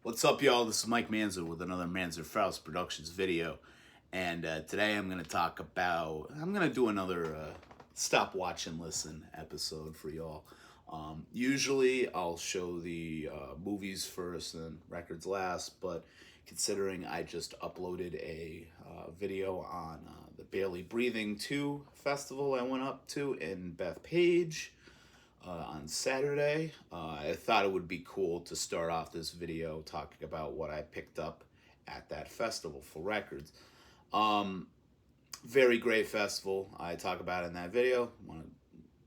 What's up, y'all? This is Mike Manzer with another Manzer Faust Productions video. And today I'm going to do another stop, watch, and listen episode for y'all. Usually I'll show the movies first and records last, but considering I just uploaded a video on the Barely Breathing 2 festival I went up to in Bethpage, on Saturday. I thought it would be cool to start off this video talking about what I picked up at that festival for records. Very great festival. I talk about it in that video. Want to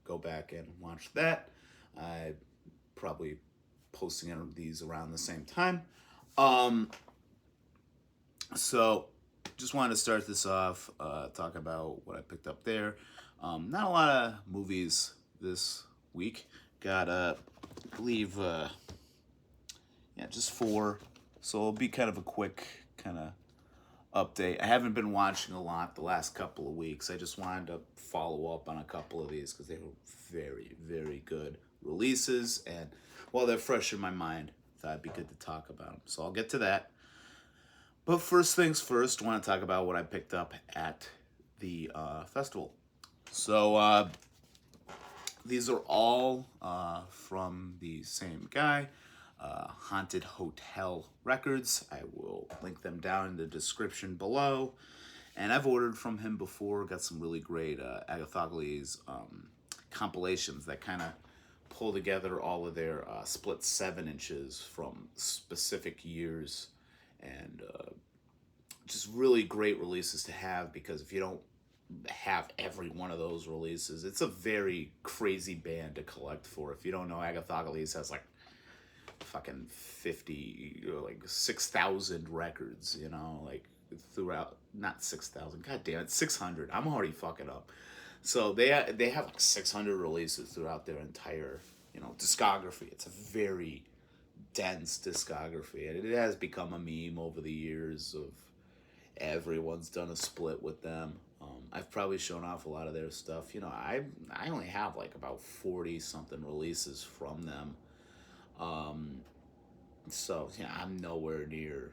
go back and watch that. I probably posting these around the same time. So just wanted to start this off, talk about what I picked up there. Not a lot of movies this week. Got I believe just 4, so it'll be kind of a quick kind of update. I haven't been watching a lot the last couple of weeks. I just wanted to follow up on a couple of these because they were very, very good releases, and while they're fresh in my mind, I thought it'd be good to talk about them. So I'll get to that. But first things first, I want to talk about what I picked up at the festival. So these are all from the same guy, Haunted Hotel Records. I will link them down in the description below. And I've ordered from him before, got some really great Agathocles compilations that kind of pull together all of their split 7 inches from specific years. And just really great releases to have, because if you don't have every one of those releases, it's a very crazy band to collect for. If you don't know, Agathocles has like fucking 50 or like 6,000 records, you know, like throughout, not 6,000, god damn it, 600. I'm already fucking up. So they have like 600 releases throughout their entire, you know, discography. It's a very dense discography, and it has become a meme over the years of everyone's done a split with them. I've probably shown off a lot of their stuff. You know, I only have like about 40 something releases from them. So yeah, I'm nowhere near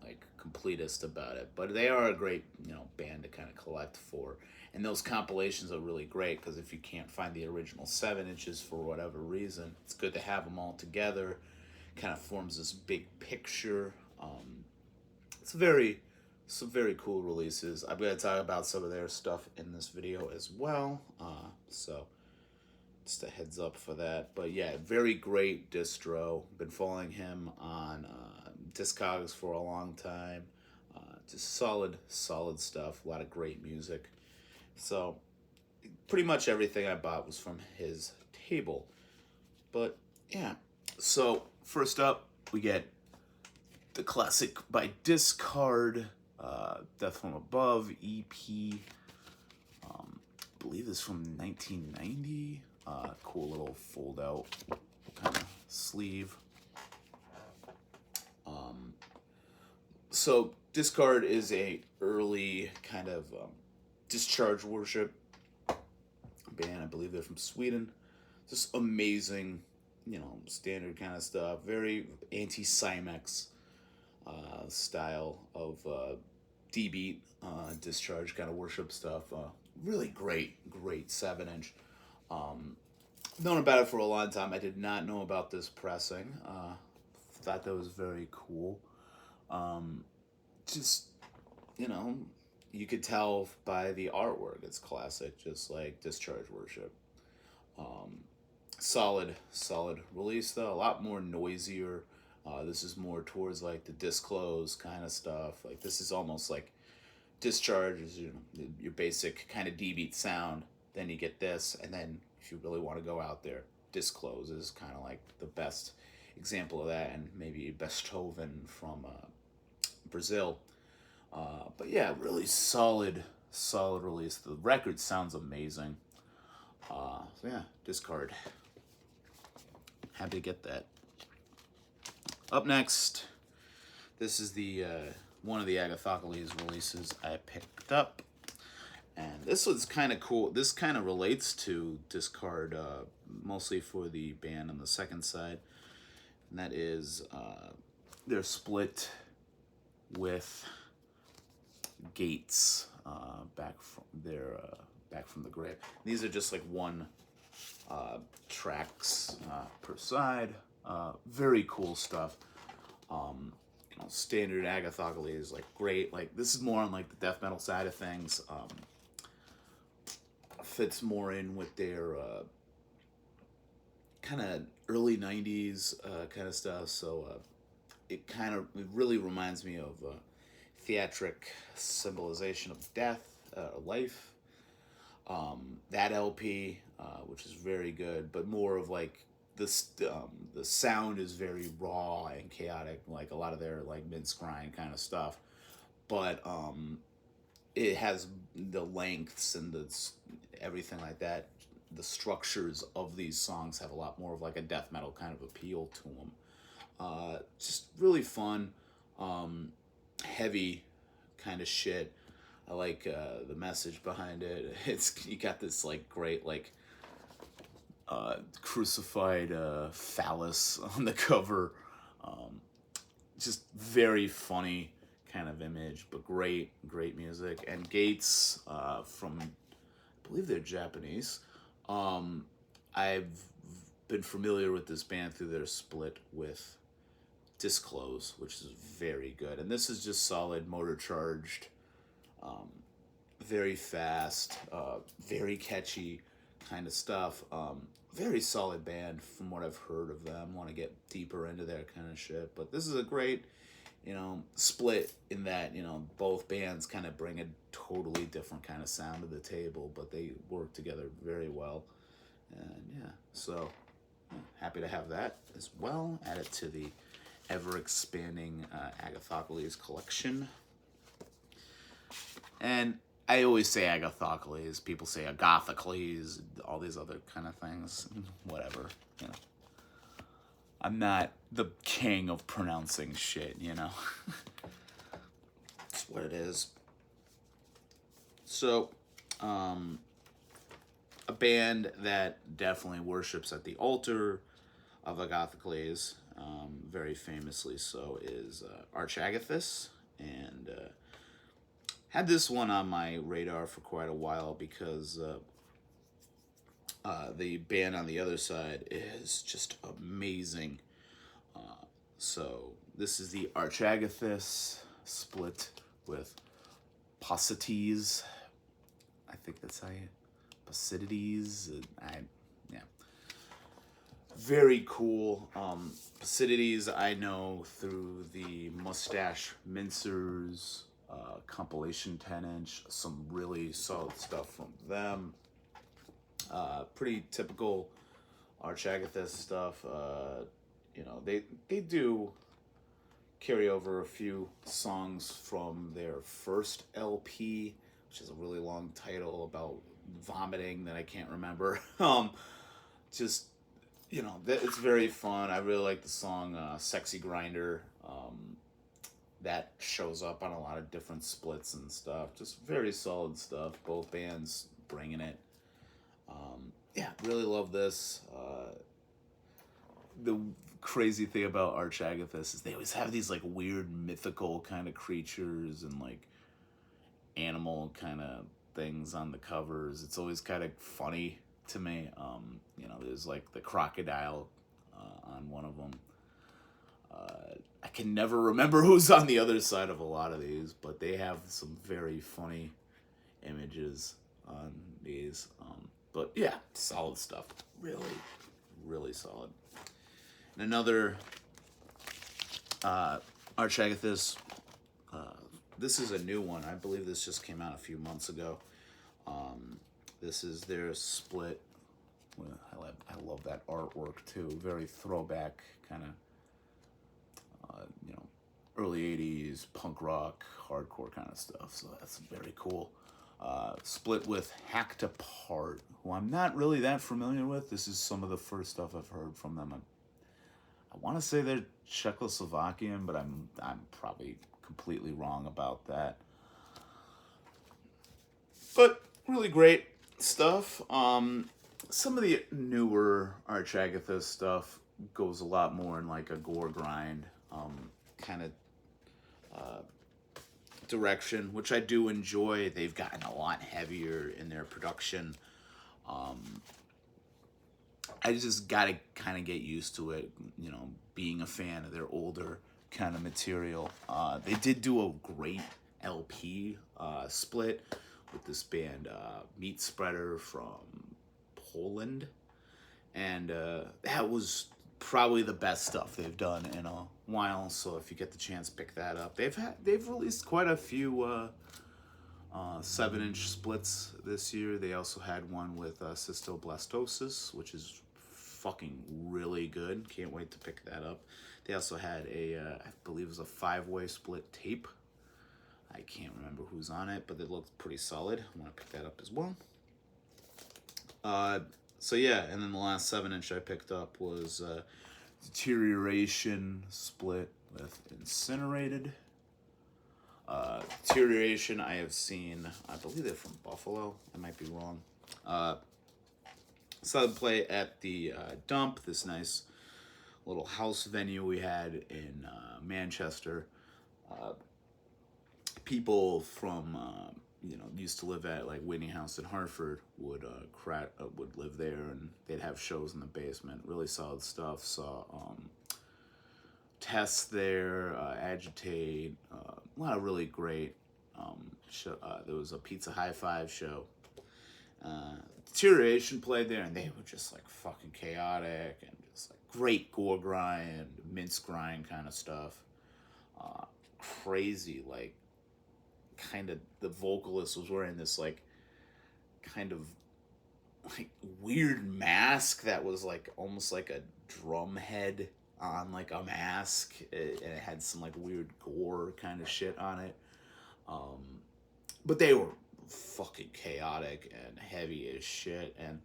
like completist about it, but they are a great, you know, band to kind of collect for. And those compilations are really great because if you can't find the original 7 inches for whatever reason, it's good to have them all together. Kind of forms this big picture. Some very cool releases. I'm going to talk about some of their stuff in this video as well. So just a heads up for that. But yeah, very great distro. Been following him on Discogs for a long time. Just solid stuff. A lot of great music. So pretty much everything I bought was from his table. But yeah, so first up we get the classic by Discard, Death from Above EP. I believe this is from 1990. Cool little fold out kind of sleeve. So Discard is a early kind of discharge worship band. I believe they're from Sweden. Just amazing, you know, standard kind of stuff. Very anti-Cymex style of D-beat discharge kind of worship stuff. Really great 7 inch. Known about it for a long time. I did not know about this pressing. Thought that was very cool. Just, you know, you could tell by the artwork it's classic, just like Discharge Worship. Solid release though. A lot more noisier. This is more towards like the Disclose kind of stuff. Like this is almost like Discharge is, you know, your basic kind of D-beat sound. Then you get this, and then if you really want to go out there, Disclose is kind of like the best example of that, and maybe Beethoven from Brazil. But yeah, really solid release. The record sounds amazing. So yeah, Discard. Happy to get that. Up next, this is the one of the Agathocles releases I picked up. And this was kind of cool. This kind of relates to Discard, mostly for the band on the second side. And that is they're split with G.A.T.E.S. Back from the grave. These are just like one tracks per side. Very cool stuff. Standard Agathocles is like great. Like this is more on like the death metal side of things. Fits more in with their kind of early '90s kind of stuff. So it really reminds me of theatric symbolization of death, life. That LP, which is very good, but more of like this. The sound is very raw and chaotic, like a lot of their like mince grind kind of stuff. But it has the lengths and everything like that. The structures of these songs have a lot more of like a death metal kind of appeal to them. Just really fun, heavy kind of shit. I like the message behind it. You got this like great like crucified phallus on the cover. Just very funny kind of image, but great music. And G.A.T.E.S from, I believe they're Japanese. I've been familiar with this band through their split with Disclose, which is very good. And this is just solid motor charged, very fast, very catchy kind of stuff. Very solid band from what I've heard of them. Want to get deeper into their kind of shit. But this is a great, split in that, both bands kind of bring a totally different kind of sound to the table, but they work together very well. And yeah, so happy to have that as well. Add it to the ever-expanding Agathocles collection. And I always say Agathocles. People say Agathocles, all these other kind of things. Whatever, I'm not the king of pronouncing shit, That's what it is. So, a band that definitely worships at the altar of Agathocles, very famously so, is Archagathus. And had this one on my radar for quite a while because the band on the other side is just amazing. So this is the Archagathus split with Paucities. I think that's how you... Paucities. Yeah. Very cool. Paucities I know through the Mustache Mincers compilation 10-inch. Some really solid stuff from them. Pretty typical Archagathus stuff. They do carry over a few songs from their first LP, which is a really long title about vomiting that I can't remember. It's very fun. I really like the song Sexy Grinder. That shows up on a lot of different splits and stuff. Just very solid stuff. Both bands bringing it. Really love this. The crazy thing about Archagathus is they always have these like weird mythical kind of creatures and like animal kind of things on the covers. It's always kind of funny to me. There's like the crocodile on one of them. I can never remember who's on the other side of a lot of these, but they have some very funny images on these. But yeah, solid stuff. Really, really solid. And another Archagathus. This is a new one. I believe this just came out a few months ago. This is their split. I love that artwork too. Very throwback kind of, early 80s punk rock, hardcore kind of stuff. So that's very cool. Split with Hacked Apart, who I'm not really that familiar with. This is some of the first stuff I've heard from them. I want to say they're Czechoslovakian, but I'm probably completely wrong about that. But really great stuff. Some of the newer Archagathus stuff goes a lot more in like a gore grind. kind of direction, which I do enjoy. They've gotten a lot heavier in their production. I just gotta kind of get used to it, you know, being a fan of their older kind of material. They did do a great LP split with this band Meat Spreader from Poland, and that was probably the best stuff they've done in a while. So if you get the chance, pick that up. They've released quite a few 7-inch splits this year. They also had one with Cystoblastosis, which is fucking really good. Can't wait to pick that up. They also had I believe it was a 5-way split tape. I can't remember who's on it, but it looked pretty solid. I want to pick that up as well. So yeah, and then the last 7-inch I picked up was Deterioration split with Incinerated. Deterioration I have seen, I believe they're from Buffalo. I might be wrong. Saw them play at the Dump, this nice little house venue we had in Manchester. People from used to live at like Whitney House in Hartford would live there, and they'd have shows in the basement. Really solid stuff. Saw G.A.T.E.S there, Agitate, a lot of really great show. There was a Pizza High Five show. Deterioration played there, and they were just like fucking chaotic and just like great gore grind, mince grind kind of stuff. Crazy, like, kind of, the vocalist was wearing this like kind of like weird mask that was like almost like a drum head on like a mask, and it had some like weird gore kind of shit on it. But they were fucking chaotic and heavy as shit, and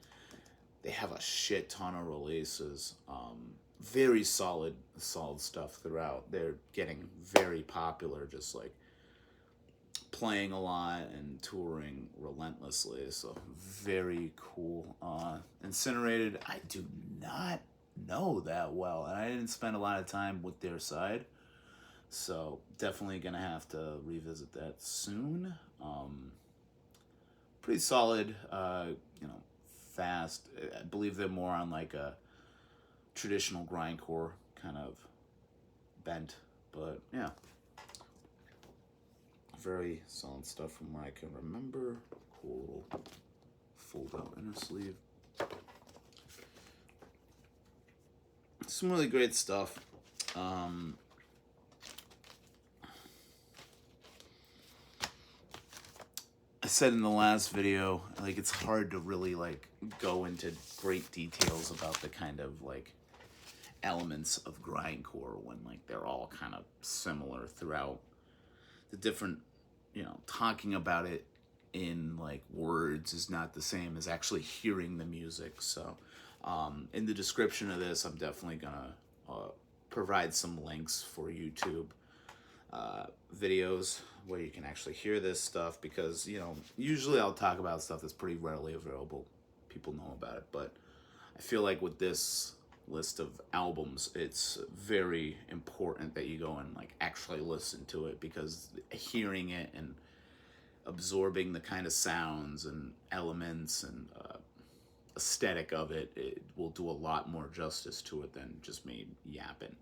they have a shit ton of releases. Very solid stuff throughout. They're getting very popular, just like playing a lot and touring relentlessly. So very cool. Incinerated, I do not know that well, and I didn't spend a lot of time with their side, so definitely gonna have to revisit that soon. Pretty solid, fast. I believe they're more on like a traditional grindcore kind of bent, but yeah, very solid stuff from what I can remember. Cool little fold out inner sleeve. Some really great stuff. I said in the last video, like, it's hard to really like go into great details about the kind of like elements of grindcore when like they're all kind of similar throughout the different, talking about it in like words is not the same as actually hearing the music. So in the description of this, I'm definitely gonna provide some links for YouTube videos where you can actually hear this stuff, because usually I'll talk about stuff that's pretty readily available. People know about it, but I feel like with this list of albums, it's very important that you go and like actually listen to it, because hearing it and absorbing the kind of sounds and elements and aesthetic of it, it will do a lot more justice to it than just me yapping.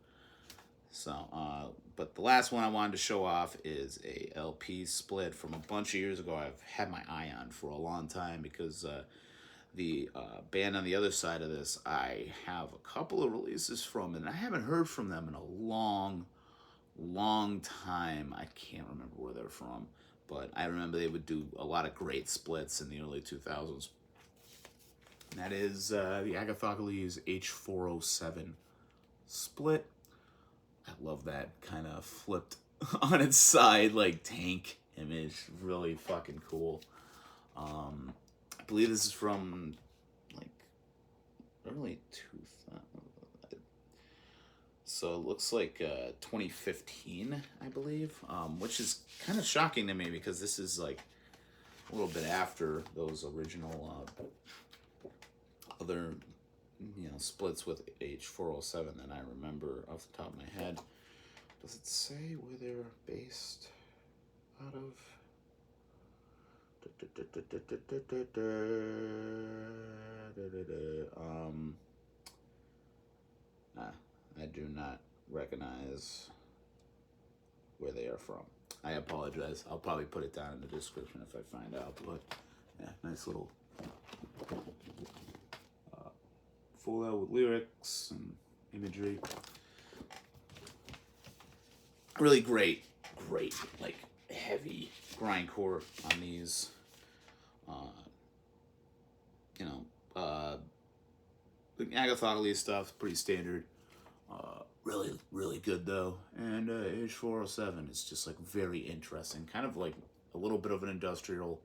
So, but the last one I wanted to show off is a LP split from a bunch of years ago. I've had my eye on for a long time, because the band on the other side of this, I have a couple of releases from, and I haven't heard from them in a long time. I can't remember where they're from, but I remember they would do a lot of great splits in the early 2000s. And that is the Agathocles H407 split. I love that kind of flipped on its side, like tank image. Really fucking cool. I believe this is from like early 2000. So it looks like 2015, I believe, which is kind of shocking to me, because this is like a little bit after those original other splits with H407 that I remember off the top of my head. Does it say where they're based out of? I do not recognize where they are from. I apologize. I'll probably put it down in the description if I find out. But yeah, nice little full out with lyrics and imagery. Really great, like heavy grindcore on these. You know, the Agathocles stuff, pretty standard. Really good though. And Age 407 is just like very interesting, kind of like a little bit of an industrial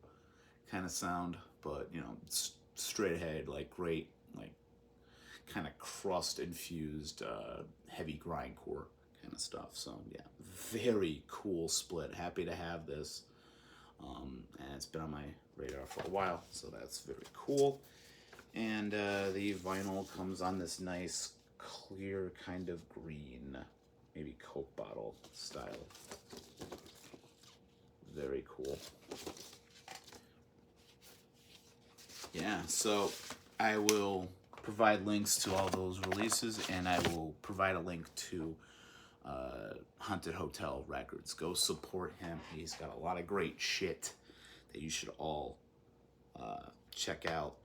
kind of sound, but you know, straight ahead, like great, like kind of crust infused, heavy grindcore kind of stuff. So yeah, very cool split. Happy to have this, and it's been on my radar for a while, so that's very cool. And the vinyl comes on this nice clear kind of green, maybe Coke bottle style. Very cool. Yeah, so I will provide links to all those releases, and I will provide a link to Haunted Hotel Records. Go support him. He's got a lot of great shit that you should all check out.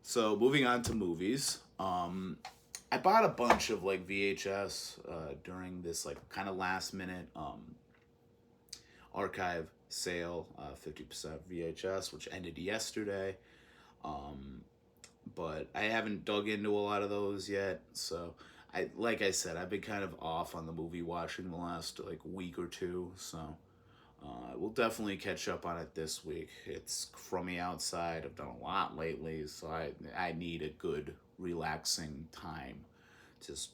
So moving on to movies, I bought a bunch of like VHS during this like kind of last minute archive sale, 50% VHS, which ended yesterday. But I haven't dug into a lot of those yet. So like I said, I've been kind of off on the movie watching the last like week or two. So we'll definitely catch up on it this week. It's crummy outside. I've done a lot lately, so I need a good relaxing time, just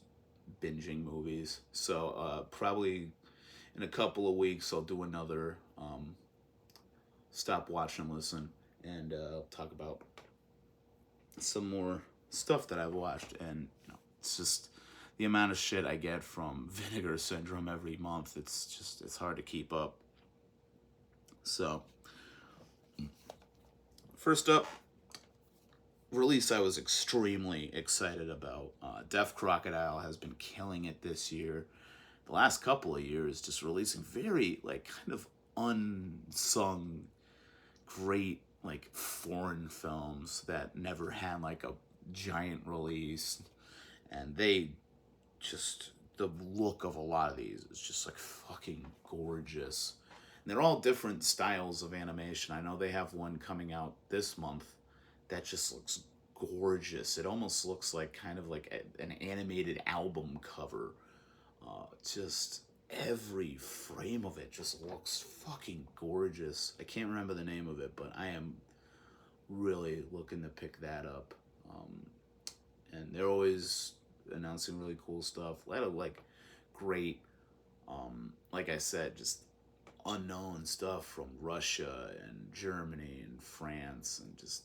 binging movies. So probably in a couple of weeks I'll do another stop, watch, and listen, and talk about some more stuff that I've watched. And you know, it's just the amount of shit I get from Vinegar Syndrome every month. It's hard to keep up. So, first up, release I was extremely excited about. Deaf Crocodile has been killing it this year. The last couple of years, just releasing very, like, kind of unsung, great, like, foreign films that never had, like, a giant release. And they just, the look of a lot of these is just, like, fucking gorgeous. They're all different styles of animation. I know they have one coming out this month that just looks gorgeous. It almost looks like kind of like an animated album cover. Just every frame of it just looks fucking gorgeous. I can't remember the name of it, but I am really looking to pick that up. And they're always announcing really cool stuff. A lot of like great, like I said, just unknown stuff from Russia and Germany and France, and just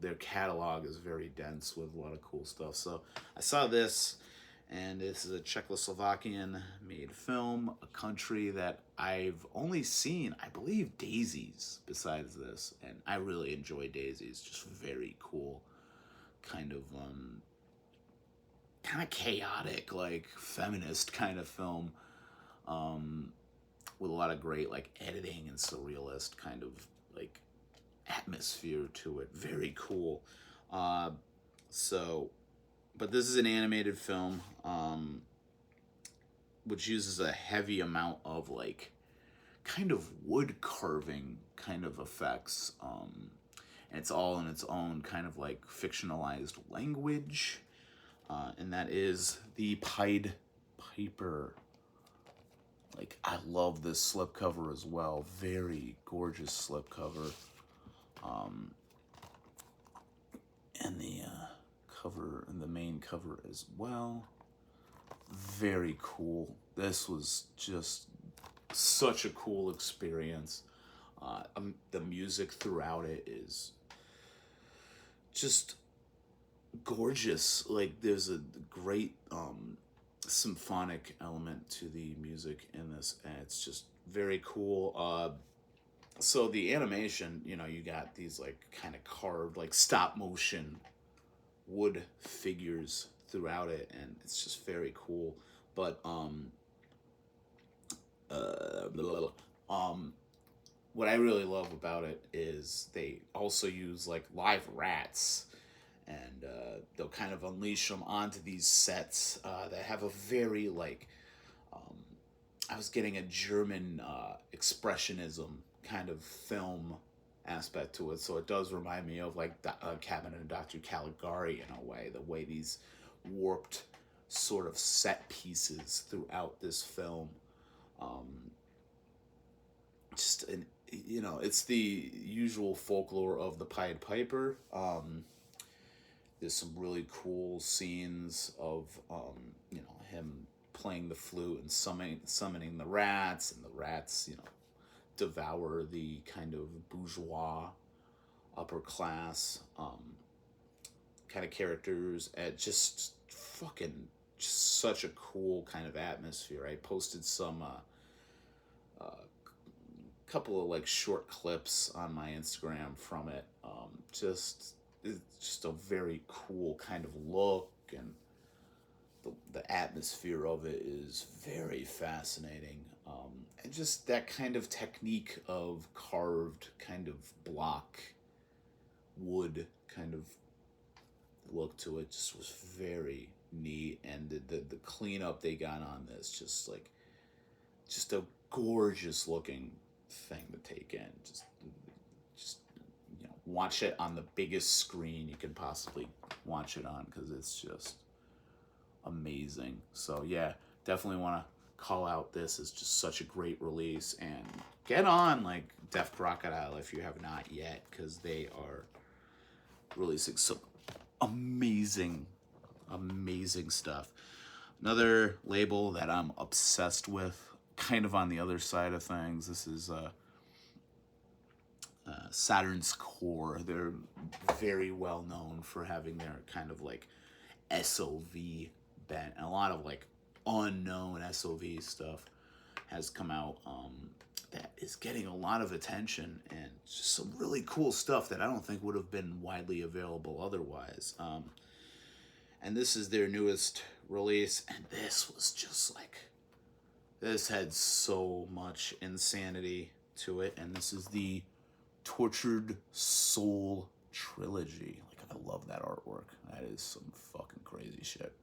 their catalog is very dense with a lot of cool stuff. So I saw this, and this is a Czechoslovakian made film, a country that I've only seen, I believe, Daisies besides this, and I really enjoy Daisies. Just very cool, kind of chaotic, like feminist kind of film. With a lot of great like editing and surrealist kind of like atmosphere to it. Very cool. So, but this is an animated film, which uses a heavy amount of like kind of wood carving kind of effects. And it's all in its own kind of like fictionalized language. And that is the Pied Piper. Like, I love this slipcover as well. Very gorgeous slipcover. And the cover, and the main cover as well. Very cool. This was just such a cool experience. The music throughout it is just gorgeous. Like, there's a great symphonic element to the music in this, and it's just very cool. So the animation, you got these like kind of carved, like stop motion wood figures throughout it, and it's just very cool. But um, what I really love about it is they also use like live rats, and they'll kind of unleash them onto these sets that have a very like I was getting a German expressionism kind of film aspect to it, so it does remind me of like the Cabinet of Dr. Caligari in a way, the way these warped sort of set pieces throughout this film. Um, just an it's the usual folklore of the Pied Piper. There's some really cool scenes of him playing the flute and summoning the rats, and the rats devour the kind of bourgeois upper class kind of characters, at just fucking just such a cool kind of atmosphere. I posted some couple of like short clips on my Instagram from it. It's just a very cool kind of look, and the atmosphere of it is very fascinating. And just that kind of technique of carved kind of block wood kind of look to it just was very neat, and the cleanup they got on this, just a gorgeous looking thing to take in. Just watch it on the biggest screen you can possibly watch it on, because it's just amazing. So yeah, definitely want to call out this as just such a great release, and get on like Def Crocodile if you have not yet, because they are releasing some amazing stuff. Another label that I'm obsessed with, kind of on the other side of things, this is Saturn's Core. They're very well known for having their kind of like SOV bent, and a lot of like unknown SOV stuff has come out that is getting a lot of attention, and just some really cool stuff that I don't think would have been widely available otherwise. And this is their newest release, and this was just like, this had so much insanity to it, and this is the Tortured Soul Trilogy. Like, I love that artwork. That is some fucking crazy shit.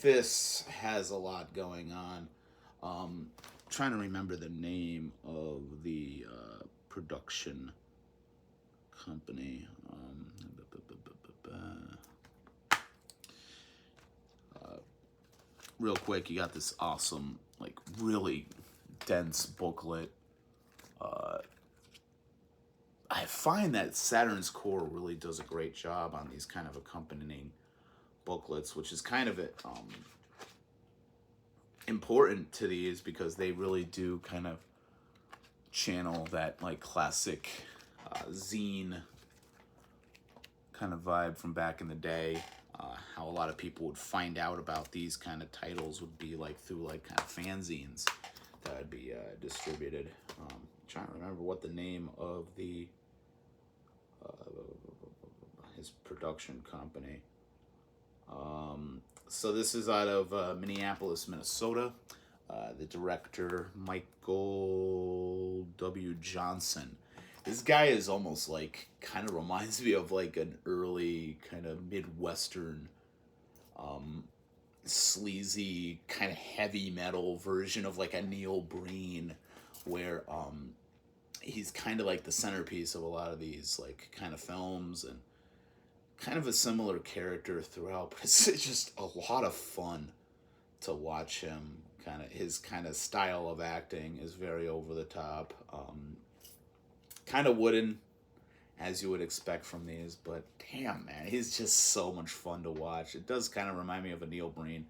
This has a lot going on. Trying to remember the name of the production company. Real quick, you got this awesome, like, really dense booklet. I find that Saturn's Core really does a great job on these kind of accompanying booklets, which is kind of important to these, because they really do kind of channel that like classic zine kind of vibe from back in the day. How a lot of people would find out about these kind of titles would be like through like kind of fanzines that would be distributed. Trying to remember what the name of the his production company. So this is out of Minneapolis, Minnesota. The director, Michael W. Johnson. This guy is almost like, kind of reminds me of like an early kind of Midwestern, sleazy, kind of heavy metal version of like a Neil Breen, where he's kind of like the centerpiece of a lot of these like kind of films, and kind of a similar character throughout, but it's just a lot of fun to watch him. His kind of style of acting is very over the top, kind of wooden, as you would expect from these, but damn, man, he's just so much fun to watch. It does kind of remind me of a Neil Breen,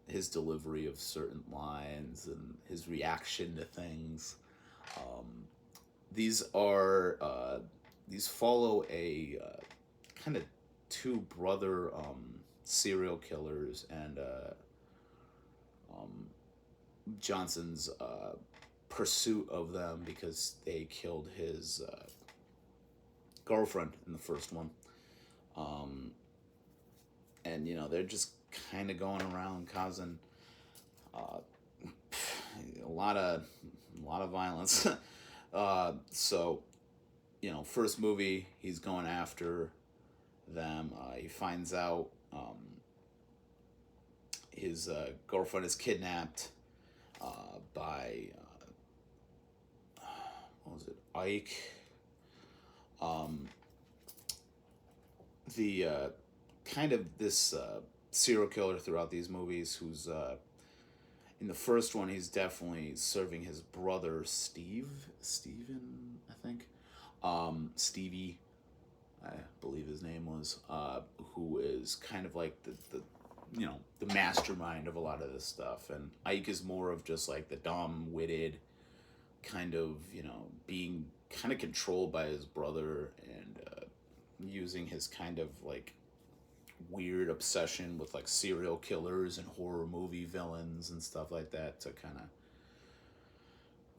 his delivery of certain lines and his reaction to things. These follow a kind of two brother serial killers, and Johnson's pursuit of them because they killed his girlfriend in the first one. And they're just kind of going around causing uh, a lot of violence. So first movie, he's going after them. He finds out his girlfriend is kidnapped by what was it, Ike? The kind of this serial killer throughout these movies, who's in the first one, he's definitely serving his brother Steven, I think, Stevie, I believe his name was, who is kind of like the mastermind of a lot of this stuff. And Ike is more of just like the dumb-witted kind of, being kind of controlled by his brother, and using his kind of like weird obsession with like serial killers and horror movie villains and stuff like that to kind of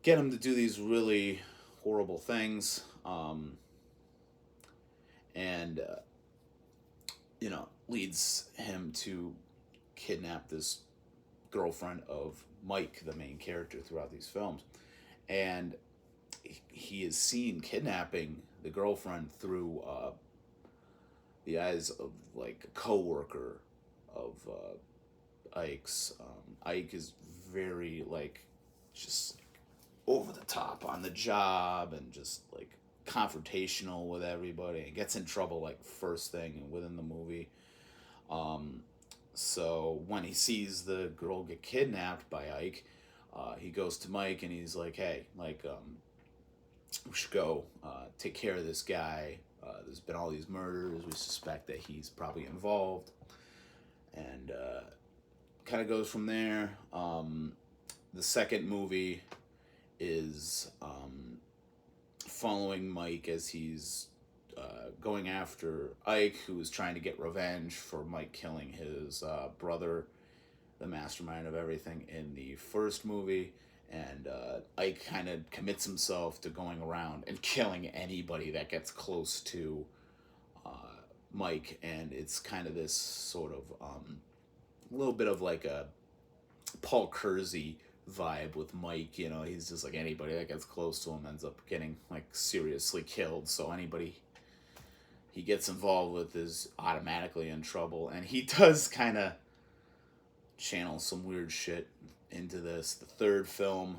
get him to do these really horrible things. And leads him to kidnap this girlfriend of Mike, the main character throughout these films. And he is seen kidnapping the girlfriend through the eyes of like a co-worker of Ike's. Ike is very like just like, over the top on the job, and just like confrontational with everybody, and gets in trouble like first thing within the movie. So when he sees the girl get kidnapped by Ike, he goes to Mike and he's like, "Hey, Mike, we should go take care of this guy. There's been all these murders. We suspect that he's probably involved." And kind of goes from there. The second movie is following Mike as he's going after Ike, who is trying to get revenge for Mike killing his brother, the mastermind of everything in the first movie. And Ike kind of commits himself to going around and killing anybody that gets close to Mike. And it's kind of this sort of a little bit of like a Paul Kersey vibe with Mike. He's just like, anybody that gets close to him ends up getting like seriously killed. So anybody he gets involved with is automatically in trouble. And he does kind of channel some weird shit into this. The third film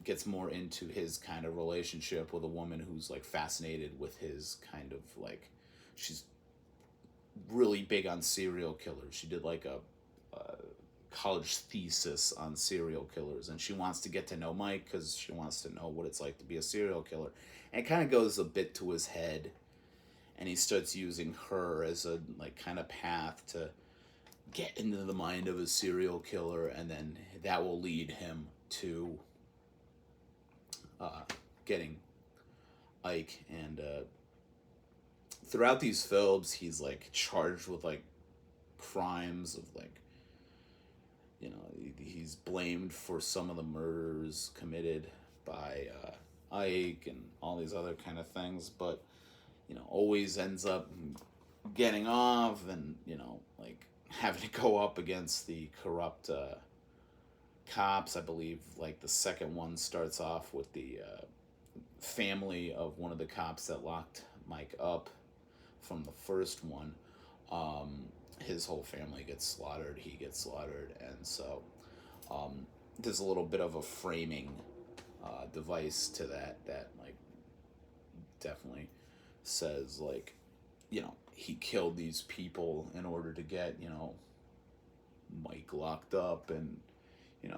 gets more into his kind of relationship with a woman who's like fascinated with his kind of like, she's really big on serial killers. She did like a college thesis on serial killers, and she wants to get to know Mike because she wants to know what it's like to be a serial killer. And it kind of goes a bit to his head, and he starts using her as a like kind of path to get into the mind of a serial killer, and then that will lead him to getting Ike. And throughout these films, he's like charged with like crimes of like, he's blamed for some of the murders committed by Ike and all these other kind of things, but always ends up getting off, and like having to go up against the corrupt cops. I believe like the second one starts off with the family of one of the cops that locked Mike up from the first one. His whole family gets slaughtered, he gets slaughtered, and so there's a little bit of a framing device to that like definitely says like, he killed these people in order to get, Mike locked up. And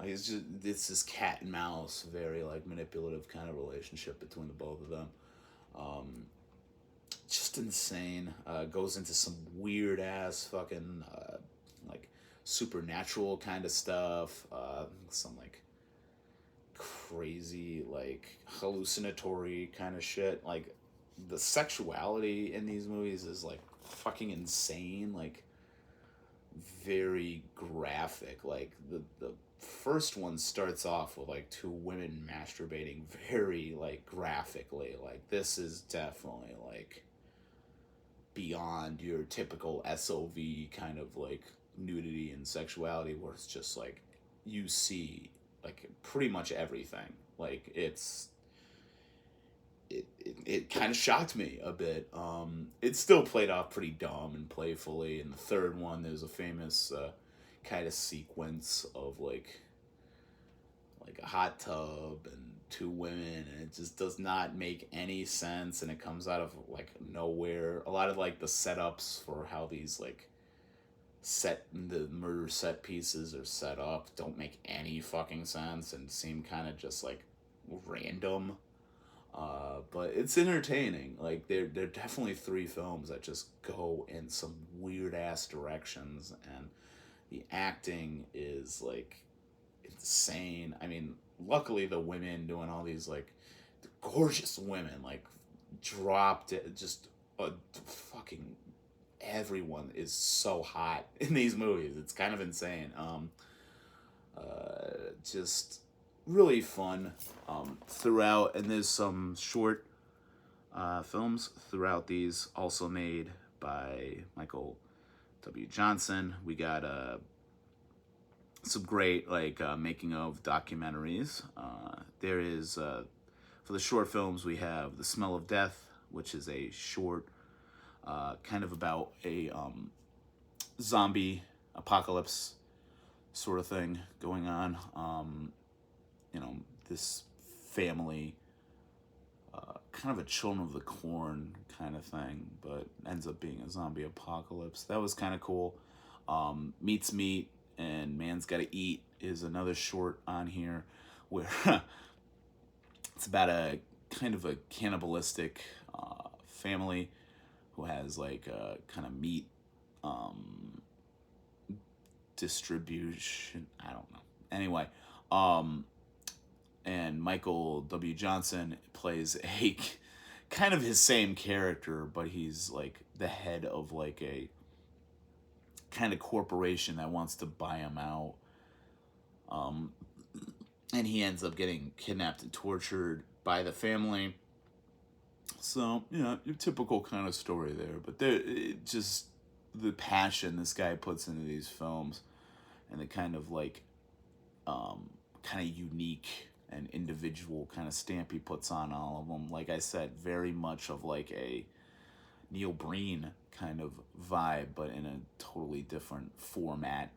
he's just, it's this cat and mouse, very like manipulative kind of relationship between the both of them. Just insane. Goes into some weird ass fucking like supernatural kind of stuff. Some like crazy like hallucinatory kind of shit. Like the sexuality in these movies is like fucking insane, like very graphic. Like the first one starts off with like two women masturbating very like graphically. Like this is definitely like beyond your typical SOV kind of like nudity and sexuality, where it's just like you see like pretty much everything. Like it kind of shocked me a bit. It still played off pretty dumb and playfully. In the third one, there's a famous kind of sequence of like a hot tub and two women, and it just does not make any sense, and it comes out of like nowhere. A lot of like the setups for how these like the murder set pieces are set up don't make any fucking sense and seem kind of just like random. But it's entertaining. Like they're definitely three films that just go in some weird ass directions, and the acting is like insane. I mean, luckily the women doing all these like gorgeous women like dropped it just fucking everyone is so hot in these movies. It's kind of insane. Just really fun throughout, and there's some short films throughout these, also made by Michael W. Johnson. We got some great like making of documentaries. There is for the short films we have The Smell of Death, which is a short kind of about a zombie apocalypse sort of thing going on. You know, this family, kind of a Children of the Corn kind of thing, but ends up being a zombie apocalypse. That was kind of cool. Meat's Meat and Man's Gotta Eat is another short on here where it's about a kind of a cannibalistic family who has like a kind of meat distribution. I don't know. Anyway, and Michael W. Johnson plays a kind of his same character, but he's like the head of like a kind of corporation that wants to buy him out. And he ends up getting kidnapped and tortured by the family. So, you know, your typical kind of story there. But just the passion this guy puts into these films and the kind of like kind of unique and individual kind of stamp he puts on all of them. Like I said, very much of like a Neil Breen kind of vibe, but in a totally different format,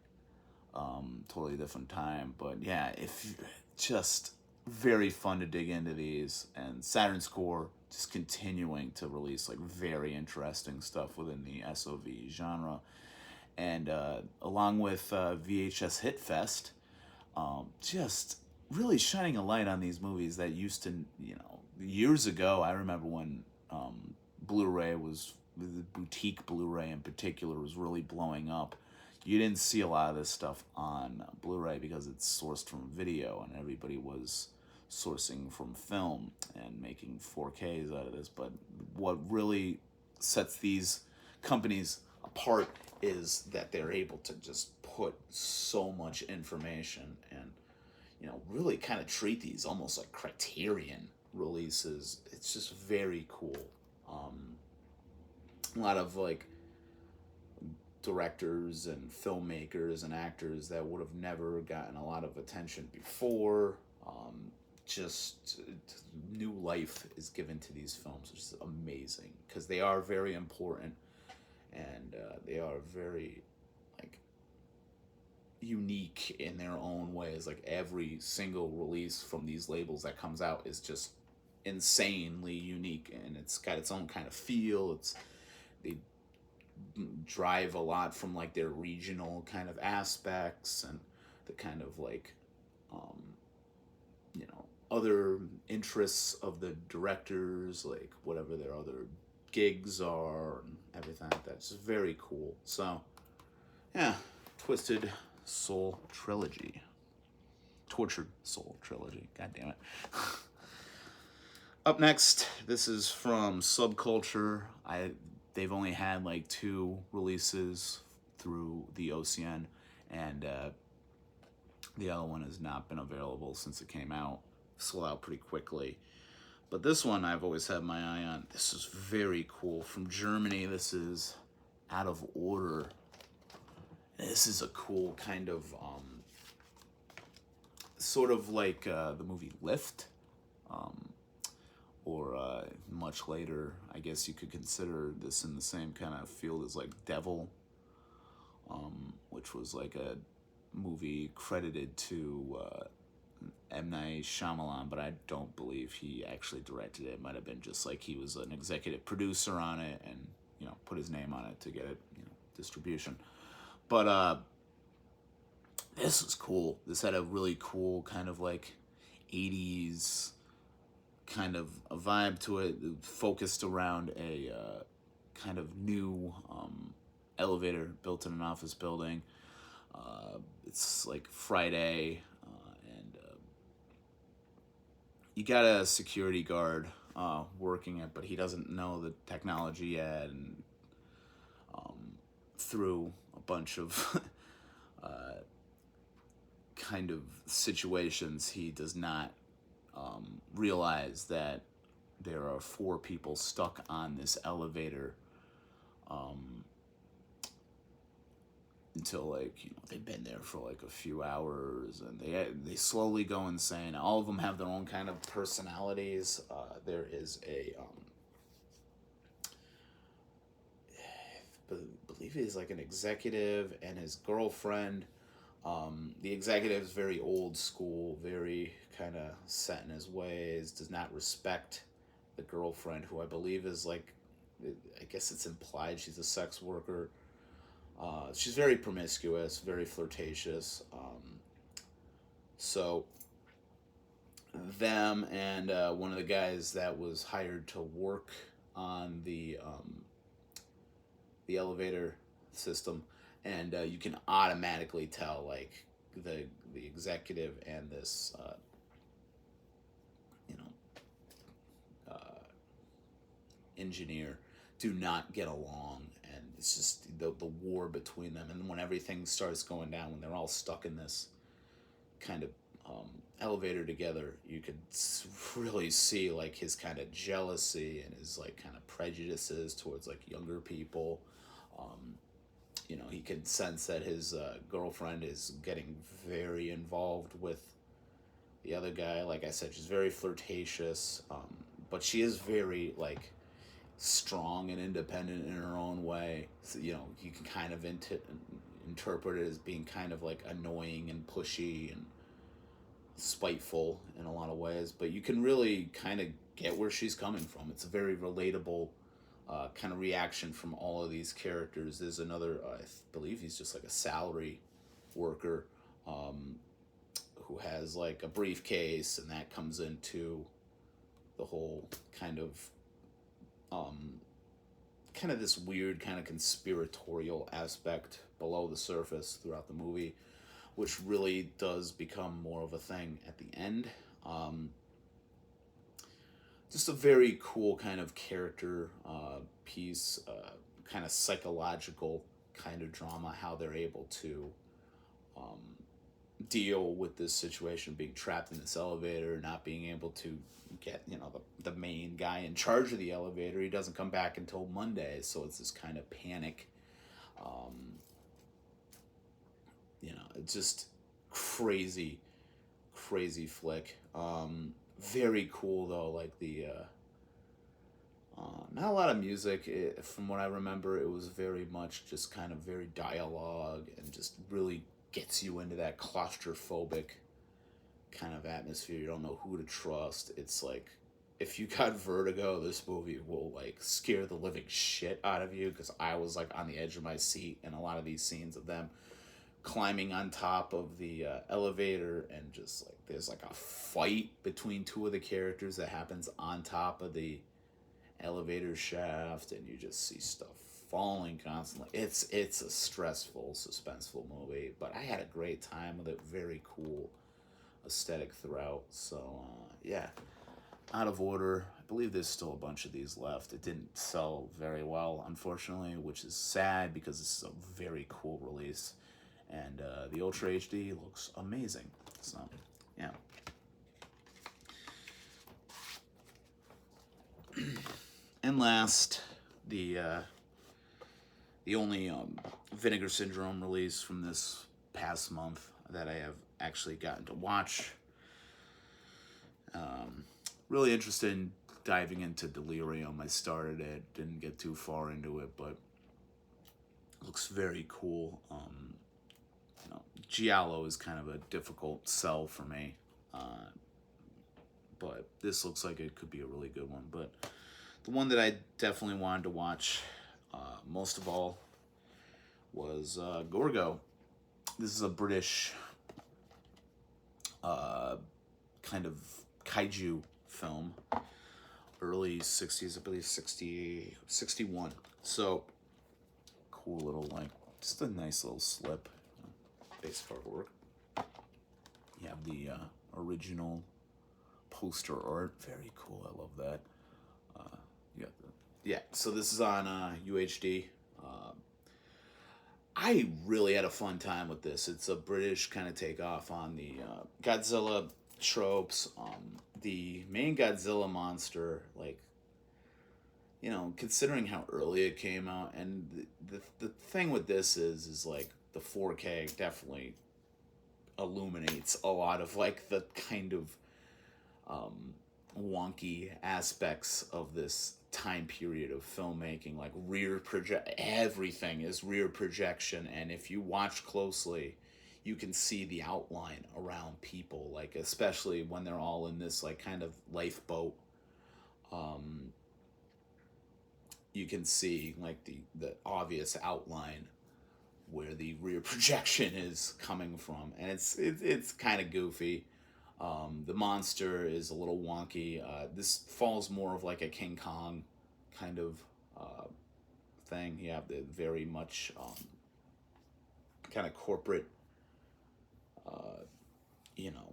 totally different time. But yeah, if just very fun to dig into these, and Saturn Score just continuing to release like very interesting stuff within the SOV genre, and along with VHS Hit Fest, just really shining a light on these movies that used to, you know, years ago. I remember when Blu-ray was, the boutique Blu-ray in particular, was really blowing up. You didn't see a lot of this stuff on Blu-ray because it's sourced from video, and everybody was sourcing from film and making 4Ks out of this. But what really sets these companies apart is that they're able to just put so much information and, you know, really kind of treat these almost like Criterion releases. It's just very cool. A lot of like directors and filmmakers and actors that would have never gotten a lot of attention before. Just new life is given to these films, which is amazing because they are very important, and they are very like unique in their own ways. Like every single release from these labels that comes out is just insanely unique, and it's got its own kind of feel. They drive a lot from like their regional kind of aspects and the kind of like you know, other interests of the directors, like whatever their other gigs are and everything like that. It's very cool. So yeah, Twisted Soul Trilogy, Tortured Soul Trilogy, god damn it. Up next, this is from Subkultur. they've only had like 2 releases through the OCN, and the other one has not been available since it came out. Sold out pretty quickly. But this one I've always had my eye on. This is very cool. From Germany, this is Out of Order. This is a cool kind of, sort of like the movie Lift, or much later, I guess you could consider this in the same kind of field as like Devil, which was like a movie credited to M. Night Shyamalan, but I don't believe he actually directed it. It might have been just like he was an executive producer on it and, put his name on it to get it, distribution. But this was cool. This had a really cool kind of like 80s kind of a vibe to it, focused around a kind of new elevator built in an office building. It's like Friday, and you got a security guard working it, but he doesn't know the technology yet, and through a bunch of kind of situations, he does not realize that there are 4 people stuck on this elevator until they've been there for like a few hours, and they slowly go insane. All of them have their own kind of personalities. There is a I believe he's like an executive and his girlfriend. The executive is very old school, very kind of set in his ways, does not respect the girlfriend, who I believe is like, I guess it's implied she's a sex worker. She's very promiscuous, very flirtatious. So them and one of the guys that was hired to work on the elevator system, and you can automatically tell like the executive and this engineer do not get along, and it's just the war between them. And when everything starts going down, when they're all stuck in this kind of elevator together, you could really see like his kind of jealousy and his like kind of prejudices towards like younger people. He can sense that his girlfriend is getting very involved with the other guy. Like I said, she's very flirtatious, but she is very like strong and independent in her own way. So, you can kind of interpret it as being kind of like annoying and pushy and spiteful in a lot of ways, but you can really kind of get where she's coming from. It's a very relatable kind of reaction from all of these characters. There's another, I believe he's just like a salary worker, who has like a briefcase, and that comes into the whole kind of this weird kind of conspiratorial aspect below the surface throughout the movie, which really does become more of a thing at the end. Just a very cool kind of character piece, kind of psychological kind of drama, how they're able to deal with this situation, being trapped in this elevator, not being able to get, the main guy in charge of the elevator. He doesn't come back until Monday, so it's this kind of panic. It's just crazy flick. Very cool though, like the not a lot of music. From what I remember, it was very much just kind of very dialogue, and just really gets you into that claustrophobic kind of atmosphere. You don't know who to trust. It's like, if you got vertigo, this movie will like scare the living shit out of you, because I was like on the edge of my seat in a lot of these scenes of them climbing on top of the elevator, and just like there's like a fight between 2 of the characters that happens on top of the elevator shaft, and you just see stuff falling constantly. It's a stressful, suspenseful movie, but I had a great time with it. Very cool aesthetic throughout. So yeah, out of order. I believe there's still a bunch of these left. It didn't sell very well, unfortunately, which is sad because this is a very cool release. And the Ultra HD looks amazing. So, yeah. And last, the only Vinegar Syndrome release from this past month that I have actually gotten to watch. Really interested in diving into Delirium. I started it, didn't get too far into it, but it looks very cool. Giallo is kind of a difficult sell for me, but this looks like it could be a really good one. But the one that I definitely wanted to watch most of all was Gorgo. This is a British kind of kaiju film, early 60s, I believe 61. So, cool little, like, just a nice little slip. Basic artwork. You have the original poster art. Very cool. I love that. Yeah, so this is on UHD. I really had a fun time with this. It's a British kind of takeoff on the Godzilla tropes. The main Godzilla monster, like, considering how early it came out, and the thing with this is like the 4K definitely illuminates a lot of like the kind of wonky aspects of this time period of filmmaking. Like everything is rear projection, and if you watch closely, you can see the outline around people, like especially when they're all in this like kind of lifeboat. You can see like the obvious outline where the rear projection is coming from, and it's kind of goofy. The monster is a little wonky. This falls more of like a King Kong kind of thing. You have the very much kind of corporate,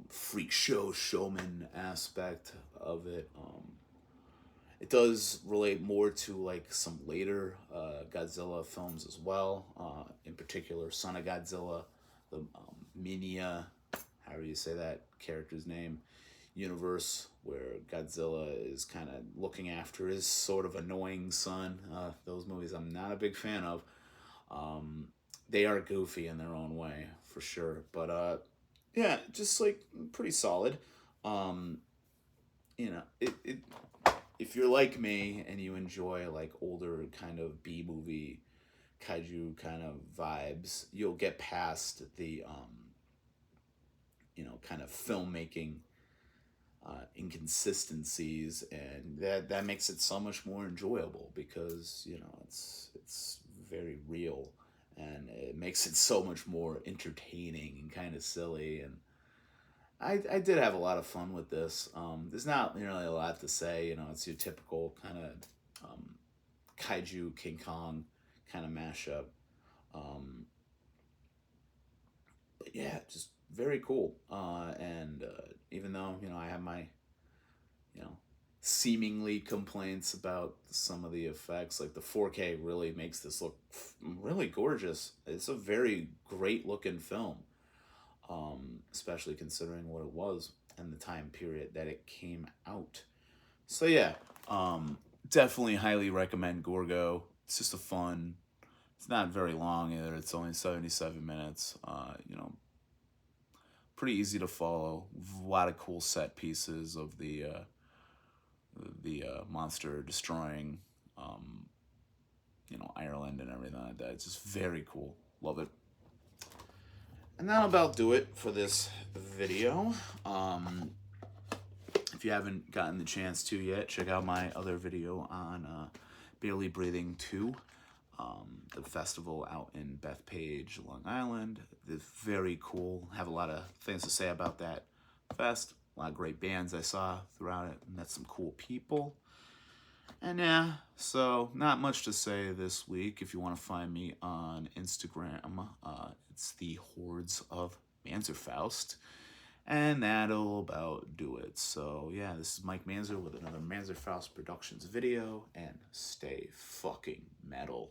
freak show showman aspect of it. It does relate more to like some later Godzilla films as well. In particular, Son of Godzilla, the Minya, how do you say that character's name, universe, where Godzilla is kind of looking after his sort of annoying son. Those movies I'm not a big fan of. They are goofy in their own way, for sure. But yeah, just like pretty solid. It if you're like me and you enjoy like older kind of B movie kaiju kind of vibes, you'll get past the kind of filmmaking inconsistencies, and that makes it so much more enjoyable because it's very real, and it makes it so much more entertaining and kind of silly. And I did have a lot of fun with this. There's not really a lot to say. It's your typical kind of kaiju King Kong kind of mashup. But yeah, just very cool. And even though I have my seemingly complaints about some of the effects, like the 4K really makes this look really gorgeous. It's a very great looking film. Especially considering what it was and the time period that it came out. So yeah, definitely highly recommend Gorgo. It's just a fun. It's not very long either. It's only 77 minutes. Pretty easy to follow. A lot of cool set pieces of the monster destroying, Ireland and everything like that. It's just very cool. Love it. And that'll about do it for this video. If you haven't gotten the chance to yet, check out my other video on Barely Breathing 2, the festival out in Bethpage, Long Island. It's very cool. Have a lot of things to say about that fest. A lot of great bands I saw throughout it. Met some cool people. And yeah, so not much to say this week. If you want to find me on Instagram, it's the Hordes of Manzerfaust. And that'll about do it. So yeah, this is Mike Manzer with another Manzer Faust Productions video, and stay fucking metal.